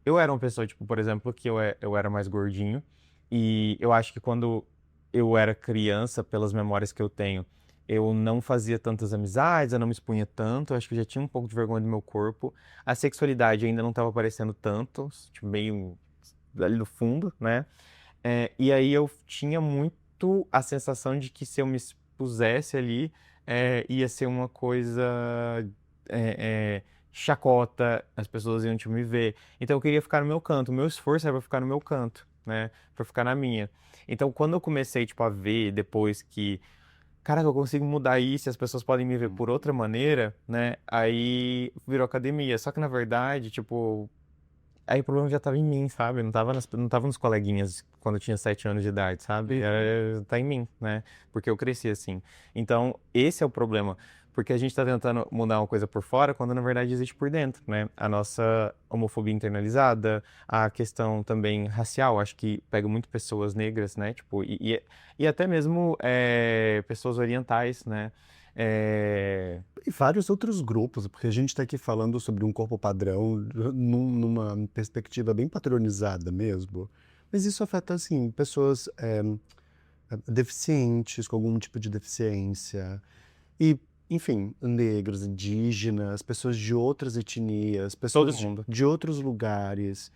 Eu era uma pessoa, tipo, por exemplo, que eu era mais gordinho. E eu acho que quando eu era criança, pelas memórias que eu tenho, eu não fazia tantas amizades, eu não me expunha tanto. Eu acho que eu já tinha um pouco de vergonha do meu corpo. A sexualidade ainda não estava aparecendo tanto, tipo, meio ali no fundo, né? E aí eu tinha muito a sensação de que se eu me expusesse ali, ia ser uma coisa chacota, as pessoas iam te me ver. Então eu queria ficar no meu canto. O meu esforço era pra ficar no meu canto, né? Pra ficar na minha. Então quando eu comecei, tipo, a ver depois que, cara, eu consigo mudar isso e as pessoas podem me ver por outra maneira, né? Aí virou academia. Só que na verdade, tipo, aí o problema já tava em mim, sabe? Não tava nos coleguinhas quando eu tinha 7 anos de idade, sabe? Tá em mim, né? Porque eu cresci assim. Então, esse é o problema. Porque a gente tá tentando mudar uma coisa por fora, quando na verdade existe por dentro, né? A nossa homofobia internalizada, a questão também racial, acho que pega muito pessoas negras, né? Tipo, e até mesmo pessoas orientais, né? É, E vários outros grupos, porque a gente está aqui falando sobre um corpo padrão numa perspectiva bem padronizada mesmo. Mas isso afeta, assim, pessoas deficientes, com algum tipo de deficiência. E, enfim, negros, indígenas, pessoas de outras etnias, todo pessoas mundo. de outros lugares.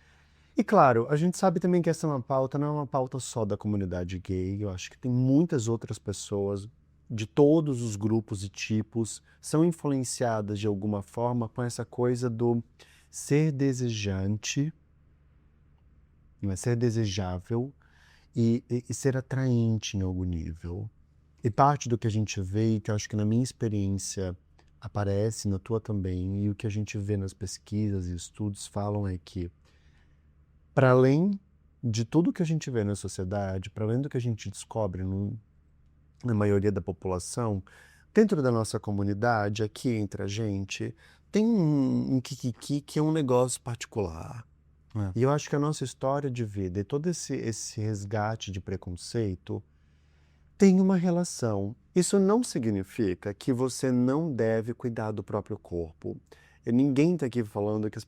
E claro, a gente sabe também que essa é uma pauta, não é uma pauta só da comunidade gay. Eu acho que tem muitas outras pessoas de todos os grupos e tipos são influenciadas de alguma forma com essa coisa do ser desejante, não é? Ser desejável e ser atraente em algum nível. E parte do que a gente vê, e que eu acho que na minha experiência aparece, na tua também, e o que a gente vê nas pesquisas e estudos falam é que, para além de tudo que a gente vê na sociedade, para além do que a gente descobre na maioria da população, dentro da nossa comunidade, aqui entre a gente, tem um kikiki que é um negócio particular. E eu acho que a nossa história de vida e todo esse resgate de preconceito tem uma relação. Isso não significa que você não deve cuidar do próprio corpo. E ninguém está aqui falando que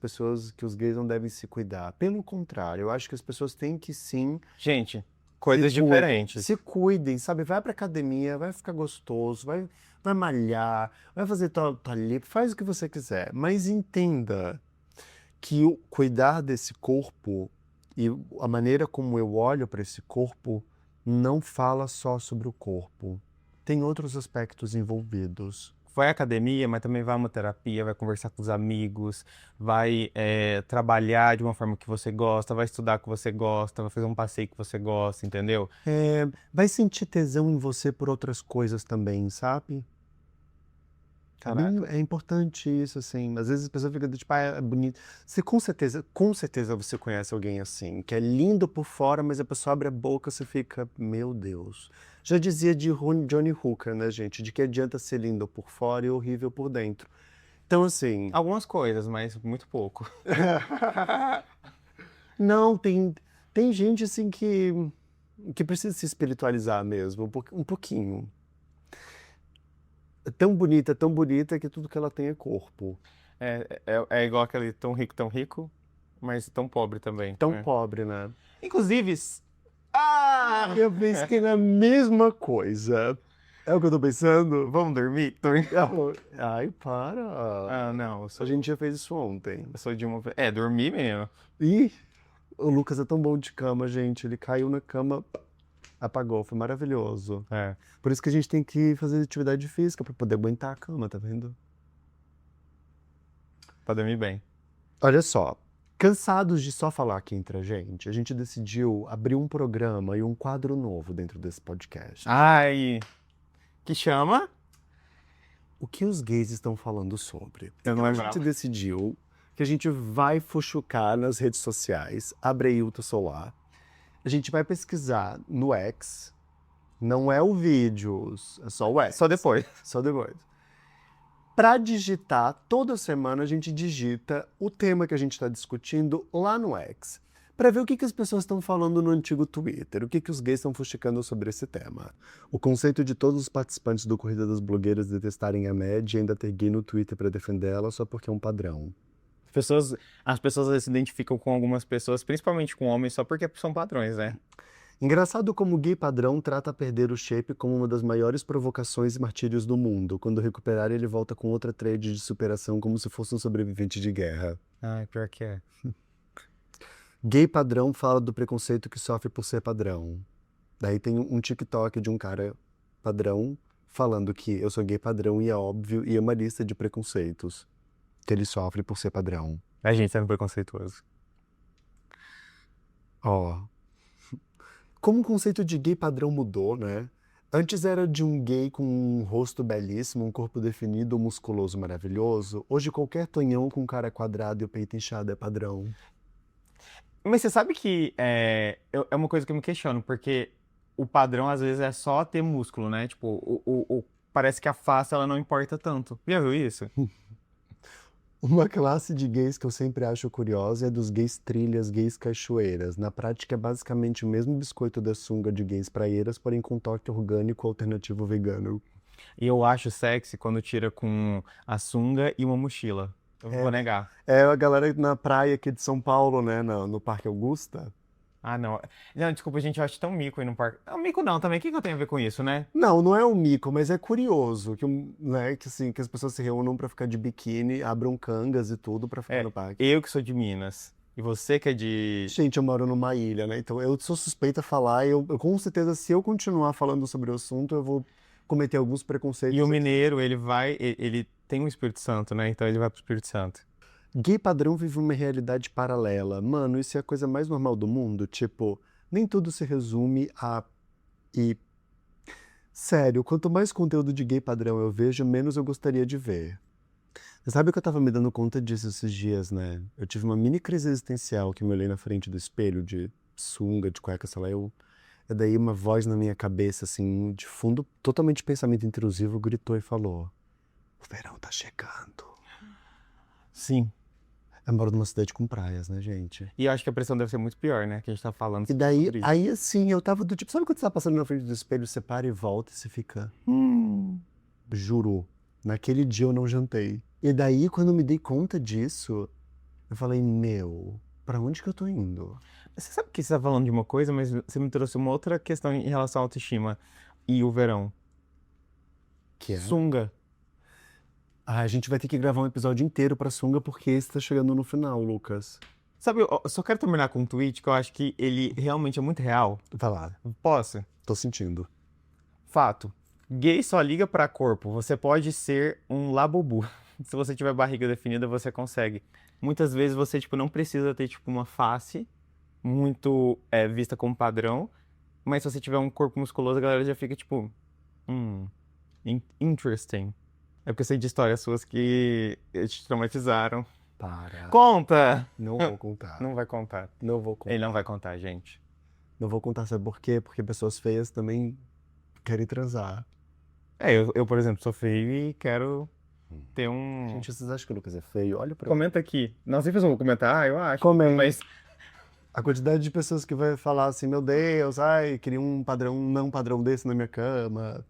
que os gays não devem se cuidar. Pelo contrário, eu acho que as pessoas têm que sim Gente, coisas se diferentes. se cuidem, sabe? Vai pra academia, vai ficar gostoso, vai malhar, vai fazer tua lipo, faz o que você quiser. Mas entenda que o cuidar desse corpo e a maneira como eu olho para esse corpo não fala só sobre o corpo. Tem outros aspectos envolvidos. Vai à academia, mas também vai a uma terapia, vai conversar com os amigos, vai trabalhar de uma forma que você gosta, vai estudar que você gosta, vai fazer um passeio que você gosta, entendeu? Vai sentir tesão em você por outras coisas também, sabe? Caraca. É importante isso, assim. Às vezes a pessoa fica do tipo, é bonito. Você com certeza você conhece alguém assim, que é lindo por fora, mas a pessoa abre a boca, você fica, meu Deus. Já dizia de Johnny Hooker, né, gente? De que adianta ser lindo por fora e horrível por dentro. Então, assim. Algumas coisas, mas muito pouco. Não, tem gente assim que precisa se espiritualizar mesmo, um pouquinho. É tão bonita que tudo que ela tem é corpo. É igual aquele tão rico, mas tão pobre também. Tão É. pobre, né? Inclusive, Eu pensei na mesma coisa. É o que eu tô pensando? vamos dormir? Ai, para. Ah, não, A gente já fez isso ontem. eu sou de uma... dormir mesmo. Ih, o Lucas é tão bom de cama, gente. Ele caiu na cama, apagou. Foi maravilhoso. É. Por isso que a gente tem que fazer atividade física pra poder aguentar a cama, tá vendo? Pra dormir bem. Olha só. Cansados de só falar aqui entre a gente decidiu abrir um programa e um quadro novo dentro desse podcast. Ai, que chama? O que os gays estão falando sobre? Eu não A lembrava. gente decidiu que a gente vai fuxucar nas redes sociais, Abreilton Solar. A gente vai pesquisar no X. Não é o vídeos, é só o X. Só depois. Só depois. Para digitar, toda semana a gente digita o tema que a gente está discutindo lá no X. Para ver o que as pessoas estão falando no antigo Twitter, o que os gays estão fuxicando sobre esse tema. O conceito de todos os participantes do Corrida das Blogueiras detestarem a média e ainda ter gay no Twitter para defender ela só porque é um padrão. As pessoas às vezes se identificam com algumas pessoas, principalmente com homens, só porque são padrões, né? Engraçado como o gay padrão trata perder o shape como uma das maiores provocações e martírios do mundo. Quando recuperar, ele volta com outra trade de superação como se fosse um sobrevivente de guerra. Ai, pior que é. Gay padrão fala do preconceito que sofre por ser padrão. Daí tem um TikTok de um cara padrão falando que eu sou gay padrão e é óbvio, e é uma lista de preconceitos que ele sofre por ser padrão. A gente sendo preconceituoso. Ó. Como o conceito de gay padrão mudou, né? Antes era de um gay com um rosto belíssimo, um corpo definido, um musculoso maravilhoso. Hoje qualquer tonhão com cara quadrada e o peito inchado é padrão. Mas você sabe que é uma coisa que eu me questiono, porque o padrão às vezes é só ter músculo, né? Tipo, parece que a face ela não importa tanto. Já viu isso? Uma classe de gays que eu sempre acho curiosa é dos gays trilhas, gays cachoeiras. Na prática é basicamente o mesmo biscoito da sunga de gays praieiras, porém com toque orgânico alternativo vegano. E eu acho sexy quando tira com a sunga e uma mochila. Eu vou negar. É a galera na praia aqui de São Paulo, né, no Parque Augusta. Ah, não. Não, desculpa, gente, eu acho tão mico aí no parque. Não, mico não, também. O que que eu tenho a ver com isso, né? Não, não é um mico, mas é curioso que, né, que, assim, que as pessoas se reúnam pra ficar de biquíni, abram cangas e tudo pra ficar no parque. Eu que sou de Minas. E você que é de. Gente, eu moro numa ilha, né? Então eu sou suspeita a falar e eu com certeza, se eu continuar falando sobre o assunto, eu vou cometer alguns preconceitos. E o mineiro, ele tem um Espírito Santo, né? Então ele vai pro Espírito Santo. Gay padrão vive uma realidade paralela. Mano, isso é a coisa mais normal do mundo. Tipo, nem tudo se resume a. E. Sério, quanto mais conteúdo de gay padrão eu vejo, menos eu gostaria de ver. Você sabe que eu tava me dando conta disso esses dias, né? Eu tive uma mini crise existencial que me olhei na frente do espelho de sunga, de cueca, sei lá, e daí uma voz na minha cabeça, assim, de fundo, totalmente pensamento intrusivo, gritou e falou: O verão tá chegando. Sim. Eu moro numa cidade com praias, né, gente? E eu acho que a pressão deve ser muito pior, né? Que a gente tá falando E daí, sobre isso. aí assim, eu tava do tipo, sabe quando você tá passando na frente do espelho, você para e volta e você fica, juro, naquele dia eu não jantei. E daí, quando eu me dei conta disso, eu falei, meu, pra onde que eu tô indo? Você sabe que você tá falando de uma coisa, mas você me trouxe uma outra questão em relação à autoestima e o verão. Que é? Sunga. Ah, a gente vai ter que gravar um episódio inteiro pra sunga, porque esse tá chegando no final, Lucas. Sabe, eu só quero terminar com um tweet que eu acho que ele realmente é muito real. Vai lá, Posso? tô sentindo. Fato. Gay só liga pra corpo. Você pode ser um labubu. Se você tiver barriga definida, você consegue. Muitas vezes você, tipo, não precisa ter, tipo, uma face muito vista como padrão. Mas se você tiver um corpo musculoso, a galera já fica, tipo, interesting. É porque eu sei de histórias suas que te traumatizaram. Para. Conta! Não vou contar. Não vai contar. Não vou contar. Ele não vai contar, gente. Não vou contar, sabe por quê? Porque pessoas feias também querem transar. Eu, por exemplo, sou feio e quero ter um... Gente, vocês acham que o Lucas é feio? Olha pra Comenta aqui. Não sei se eu vou comentar, eu acho. Comenta. Mas A quantidade de pessoas que vai falar assim, meu Deus, ai, queria um padrão, não padrão desse na minha cama.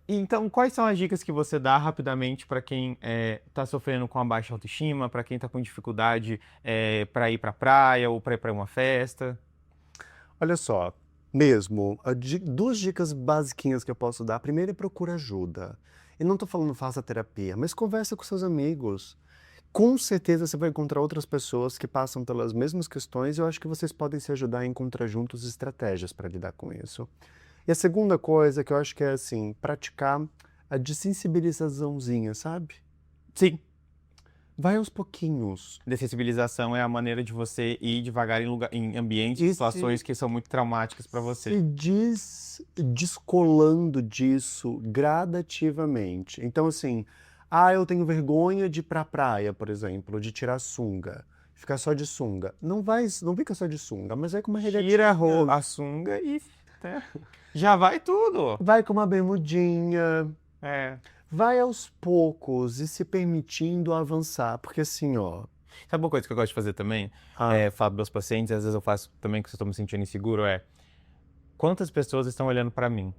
Então, quais são as dicas que você dá rapidamente para quem tá sofrendo com a baixa autoestima, para quem tá com dificuldade para ir pra praia ou para ir para uma festa? Olha só, mesmo, duas dicas basiquinhas que eu posso dar. A primeira é procura ajuda. E não tô falando faça terapia, mas conversa com seus amigos. Com certeza você vai encontrar outras pessoas que passam pelas mesmas questões e eu acho que vocês podem se ajudar a encontrar juntos estratégias para lidar com isso. E a segunda coisa que eu acho que é assim, praticar a desensibilizaçãozinha, sabe? Sim. Vai aos pouquinhos. Dessensibilização é a maneira de você ir devagar em ambientes, E situações que são muito traumáticas para você. Se descolando disso gradativamente. Então, assim, eu tenho vergonha de ir pra praia, por exemplo, de tirar sunga. Ficar só de sunga. Não fica só de sunga, mas vai com uma regatinha. Tira a sunga e já vai tudo. Vai com uma bermudinha. É. Vai aos poucos e se permitindo avançar. Porque assim, ó. Sabe uma coisa que eu gosto de fazer também? Falo para meus pacientes, às vezes eu faço também, que eu estou me sentindo inseguro, quantas pessoas estão olhando para mim?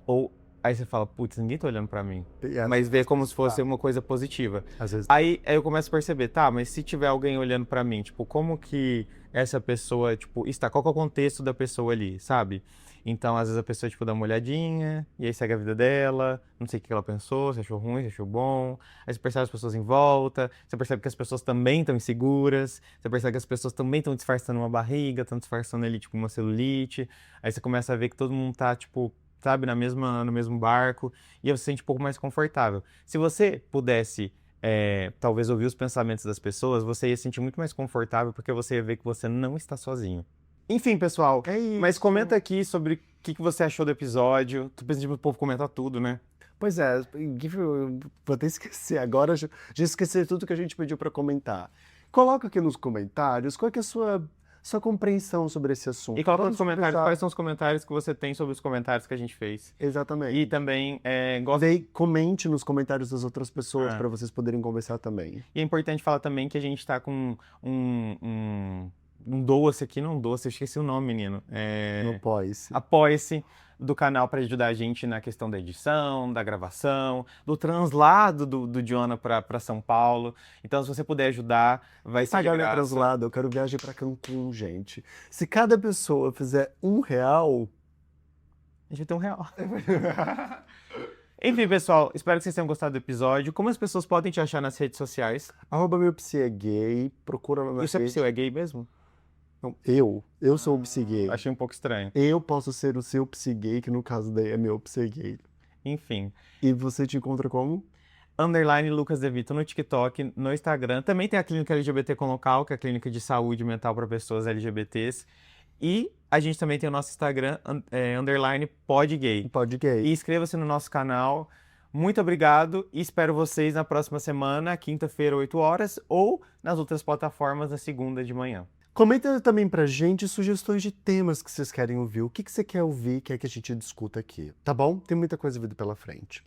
Ou aí você fala, putz, ninguém tá olhando para mim. Mas vê como se fosse uma coisa positiva. Às vezes. Aí eu começo a perceber, tá, mas se tiver alguém olhando para mim, tipo, como que essa pessoa, tipo, está? Qual que é o contexto da pessoa ali, sabe? Então, às vezes a pessoa, tipo, dá uma olhadinha, e aí segue a vida dela, não sei o que ela pensou, se achou ruim, se achou bom. Aí você percebe as pessoas em volta, você percebe que as pessoas também estão inseguras, você percebe que as pessoas também estão disfarçando uma barriga, estão disfarçando ali, tipo, uma celulite. Aí você começa a ver que todo mundo tá, tipo, sabe, no mesmo barco, e aí você se sente um pouco mais confortável. Se você pudesse, talvez, ouvir os pensamentos das pessoas, você ia se sentir muito mais confortável, porque você ia ver que você não está sozinho. Enfim, pessoal, mas comenta aqui sobre o que você achou do episódio. Tô pensando que o povo comentar tudo, né? Pois é, eu vou até esquecer agora, já esqueci tudo que a gente pediu para comentar. Coloca aqui nos comentários qual é que é a sua compreensão sobre esse assunto. E coloca Vamos nos comentários conversar. quais são os comentários que você tem sobre os comentários que a gente fez. Exatamente. E também gosta. Daí comente nos comentários das outras pessoas Ah. para vocês poderem conversar também. E é importante falar também que a gente tá com um doce aqui, não um doce, eu esqueci o nome, menino. No Apoie-se. Apoie-se do canal para ajudar a gente na questão da edição, da gravação, do translado do Jonah para São Paulo. Então, se você puder ajudar, vai ser de Pagar minha graça. translado, eu quero viagem para Cancún, gente. Se cada pessoa fizer R$1, A gente vai ter R$1. Enfim, pessoal, espero que vocês tenham gostado do episódio. Como as pessoas podem te achar nas redes sociais? @meuPsyEgay, procura lá na E o seu rede. psil é gay mesmo? Não, eu sou o psigay. Achei um pouco estranho. Eu posso ser o seu psigay, que no caso daí é meu psigay. Enfim. E você te encontra como? _ Lucas De Vito no TikTok, no Instagram. Também tem a Clínica LGBT com Local, que é a clínica de saúde mental para pessoas LGBTs. E a gente também tem o nosso Instagram, _podgay. Pode gay. E inscreva-se no nosso canal. Muito obrigado e espero vocês na próxima semana, quinta-feira, 8 horas, ou nas outras plataformas na segunda de manhã. Comenta também pra gente sugestões de temas que vocês querem ouvir. O que você quer ouvir, quer que a gente discuta aqui, tá bom? Tem muita coisa vindo pela frente.